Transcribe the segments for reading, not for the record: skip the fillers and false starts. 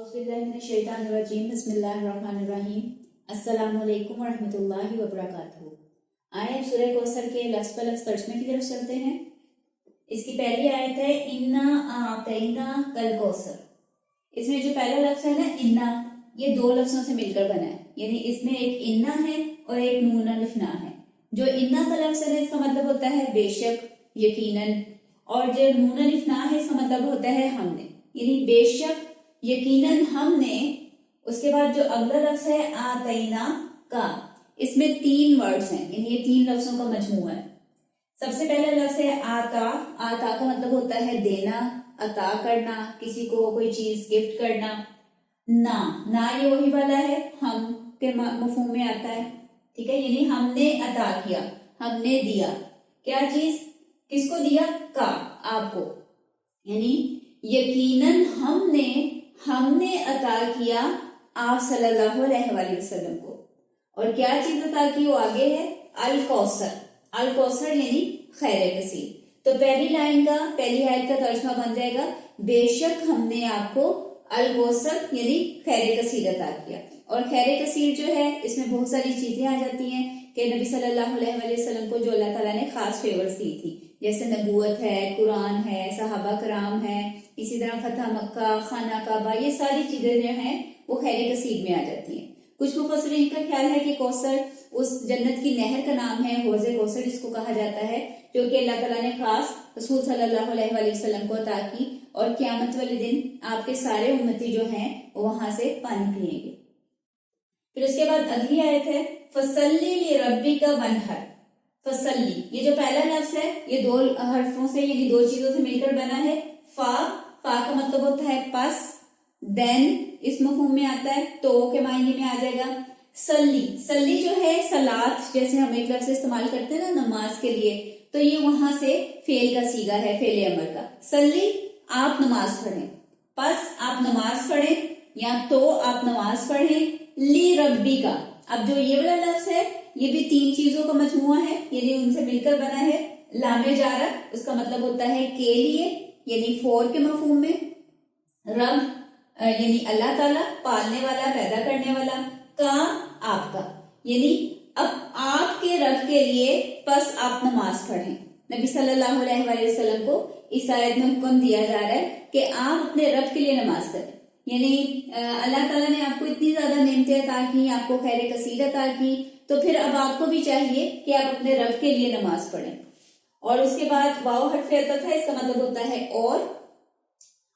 औज़ुबिल्लाहिमिनश्शैतानिर्रजीम बिस्मिल्लाहिर्रहमानिर्रहीम अस्सलामु अलैकुम वरहमतुल्लाहि वबरकातुहू। आए अब सूरह कौसर के लफ्ज़ पर लफ्ज़ तर्जुमे की तरफ चलते हैं। इसकी पहली आयत है इन्ना आतैना कल कौसर। इसमें जो पहला लफ्ज़ है ना इन्ना, ये दो लफ्ज़ों से मिलकर बना है, यानी इसमें एक इन्ना है और एक नून अलिफ ना है। जो इन्ना का लफ्ज़ है इसका मतलब होता है बेशक, यकीनन, और जो नून अलिफ ना है इसका मतलब होता है हमने, यानी बेशक यकीनन हमने। उसके बाद जो अगला लफ्ज़ है आतैना का, इसमें तीन वर्ड्स हैं, यानी ये तीन लफ्ज़ों का मजमूआ है। सबसे पहला लफ्ज़ है आता। आता का मतलब होता है देना, अता करना, किसी को कोई चीज गिफ्ट करना। ना, ना ये वही वाला है हम के मफहूम में आता है, ठीक है, यानी हमने अता किया, हमने दिया। क्या चीज, किसको दिया? का, आपको, यानी यकीनन हमने अता किया आप सल्लल्लाहु अलैहि वसल्लम को। और क्या चीज अता की, वो आगे है अल कौसर। अल कौसर यानी खैर कसीर। तो पहली आयत का तर्जुमा बन जाएगा बेशक हमने आपको अल कौसर यानी खैर कसीर अता किया। और खैर कसीर जो है इसमें बहुत सारी चीजें आ जाती हैं कि नबी सल्लल्लाहु अलैहि वसल्लम को जो अल्लाह ताला ने खास फेवर्स दी थी, जैसे नबूवत है, कुरान है, सहाबा कराम है, इसी तरह फतह मक्का, खाना काबा, ये सारी चीजें जो हैं वो खैर कसीर में आ जाती हैं। कुछ मुफस्सिरीन का ख्याल है कि कौसर उस जन्नत की नहर का नाम है, हौज़े कौसर जिसको कहा जाता है, जो कि अल्लाह ताला ने खास रसूल सल्लल्लाहु अलैहि वसल्लम को अता की। और क़यामत वाले दिन आपके सारे उम्मती जो हैं वो वहां से पानी पिएंगे। फिर उसके बाद अगली आयत है फसल्ली लिरब्बिका वनहर। फसल्ली, ये जो पहला लफ्ज़ है ये दो हर्फों से यानी दो चीजों से मिलकर बना है। फा का मतलब होता है पस, देन इस मफहूम में आता है, तो के मायने में आ जाएगा। सल्ली जो है सलात, जैसे हम एक लफ्ज़ इस्तेमाल करते हैं ना नमाज के लिए, तो ये वहां से फेल का सीगा है, फेल अमर का। सल्ली आप नमाज पढ़ें, पस आप नमाज पढ़ें, या तो आप नमाज पढ़ें। ली रब्बी का, अब जो ये वाला लफ्ज़ है ये भी तीन चीजों का मजमुआ है, यानी उनसे मिलकर बना है। लामे जारा, उसका मतलब होता है के लिए, यानी फॉर के मफहूम में। रब यानी अल्लाह ताला, पालने वाला, पैदा करने वाला। का आपका, यानी अब आपके रब के लिए बस आप नमाज पढ़ें। नबी सल्लल्लाहु अलैहि वसल्लम को इस आयत में हुक्म दिया जा रहा है कि आप अपने रब के लिए नमाज करें, यानी अल्लाह ताला ने आपको इतनी ज्यादा नेमतें अता की, आपको खैर कसीर अता की, तो फिर अब आपको भी चाहिए कि आप अपने रब के लिए नमाज पढ़ें। और उसके बाद वाव हर्फ अतफ है, इसका मतलब होता है और।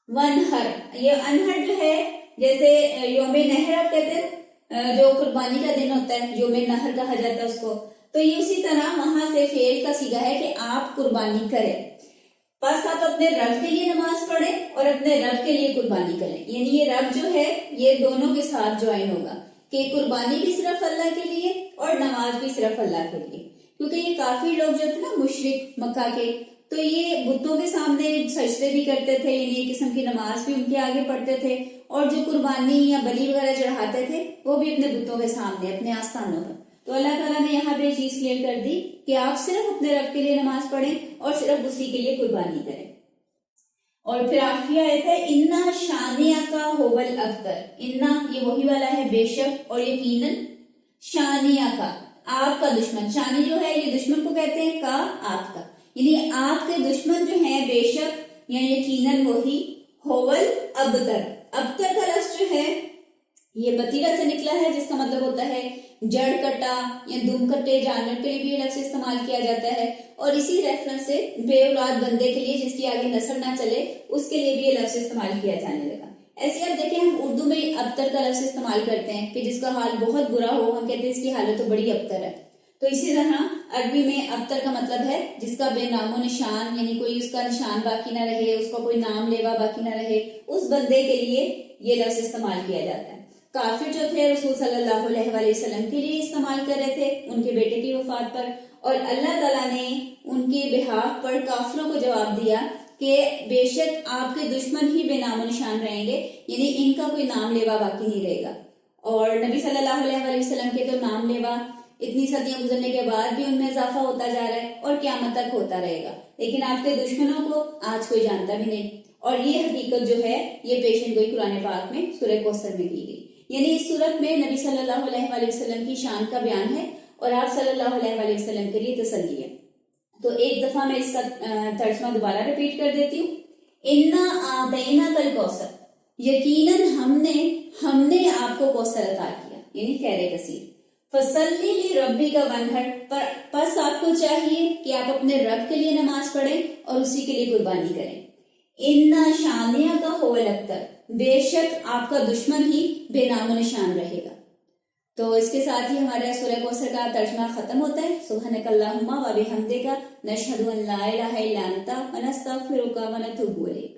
वनहर, ये अनहर जो है जैसे योमे नहर आप कहते हैं, जो कुर्बानी का दिन होता है, योमे नहर कहा जाता है उसको, तो ये उसी तरह वहां से फेल का सीगा है कि आप कुर्बानी करें। बस आप अपने रब के लिए नमाज पढ़ें और अपने रब के लिए कुर्बानी करें, यानी ये रब जो है ये दोनों के साथ ज्वाइन होगा कि कुर्बानी भी सिर्फ अल्लाह के लिए और नमाज भी सिर्फ अल्लाह के लिए। क्योंकि ये काफी लोग जो थे ना मुशरिक मक्का के, तो ये बुतों के सामने सजदे भी करते थे, यानी एक किस्म की नमाज भी उनके आगे पढ़ते थे, और जो कुर्बानी या बलि वगैरह चढ़ाते थे वो भी अपने बुतों के सामने, अपने आस्थानों पर। तो अल्लाह ताला ने यहाँ पे चीज क्लियर कर दी कि आप सिर्फ अपने रब के लिए नमाज पढ़ें और सिर्फ उसी के लिए कुर्बानी करें। और फिर आखिरी आयत है इन्ना शानिया का होवल अख्तर। इन्ना ये वही वाला है बेशक, और यकीनन शानिया का आपका दुश्मन। शानी जो है ये दुश्मन को कहते हैं, का आपका, यानी आपके दुश्मन जो है बेशक या यकीनन वही। होवल अबतर, अबतर का लफ्ज़ जो है ये बतीरा से निकला है, जिसका मतलब होता है जड़ कटा या दुम कटे जानवर के लिए भी ये लफ्ज़ इस्तेमाल किया जाता है। और इसी रेफरेंस से बेऔलाद बंदे के लिए, जिसकी आगे नस्ल ना चले, उसके लिए भी ये लफ्ज़ इस्तेमाल किया जाने लगा। ऐसे आप देखें हम उर्दू में अबतर का लफ्ज़ इस्तेमाल करते हैं कि जिसका हाल बहुत बुरा हो, हम कहते हैं इसकी हालत तो बड़ी अबतर है। तो इसी तरह अरबी में अबतर का मतलब है जिसका बेनामो निशान, यानी कोई उसका निशान बाकी ना रहे, उसका कोई नाम लेवा बाकी ना रहे, उस बंदे के लिए ये लफ्ज़ इस्तेमाल किया जाता है। काफिर जो थे रसूल सल्लल्लाहु अलैहि वसल्लम के लिए इस्तेमाल कर रहे थे उनके बेटे की वफात पर, और अल्लाह ताला ने उनके बिहाफ पर काफिरों को जवाब दिया कि बेशक आपके दुश्मन ही बेनामो निशान रहेंगे, यानी इनका कोई नाम लेवा बाकी नहीं रहेगा। और नबी सल्लल्लाहु अलैहि वसल्लम के तो नाम लेवा इतनी सदियां गुजरने के बाद भी उनमें इजाफा होता जा रहा है और क़यामत तक होता रहेगा, लेकिन आपके दुश्मनों को आज कोई जानता भी नहीं। اور یہ حقیقت جو ہے یہ پیشن گوئی قرآن پاک میں سورہ کوثر میں کی گئی. یعنی اس صورت میں نبی صلی اللہ علیہ وآلہ وسلم کی شان کا بیان ہے اور آپ صلی اللہ علیہ وآلہ وسلم کے لیے تسلی ہے. تو ایک دفعہ میں اس کا ترجمہ دوبارہ ریپیٹ کر دیتی ہوں. انا اعطیناک الکوثر، یقیناً ہم نے آپ کو کوثر عطا کیا، یعنی خیر کثیر. فصلی لربک وانحر، پس آپ کو چاہیے کہ آپ اپنے رب کے لیے نماز پڑھیں اور اسی کے لیے قربانی کریں. انا شانیہ کا هو الابتر، بے شک آپ کا دشمن ہی بے نام و نشان رہے گا. تو اس کے ساتھ ہی ہمارا سورہ کوثر کا ترجمہ ختم ہوتا ہے. سبحانک اللہم و بحمدک، نشہد ان لا الہ الا انت، ونستغفرک ونتوب الیک.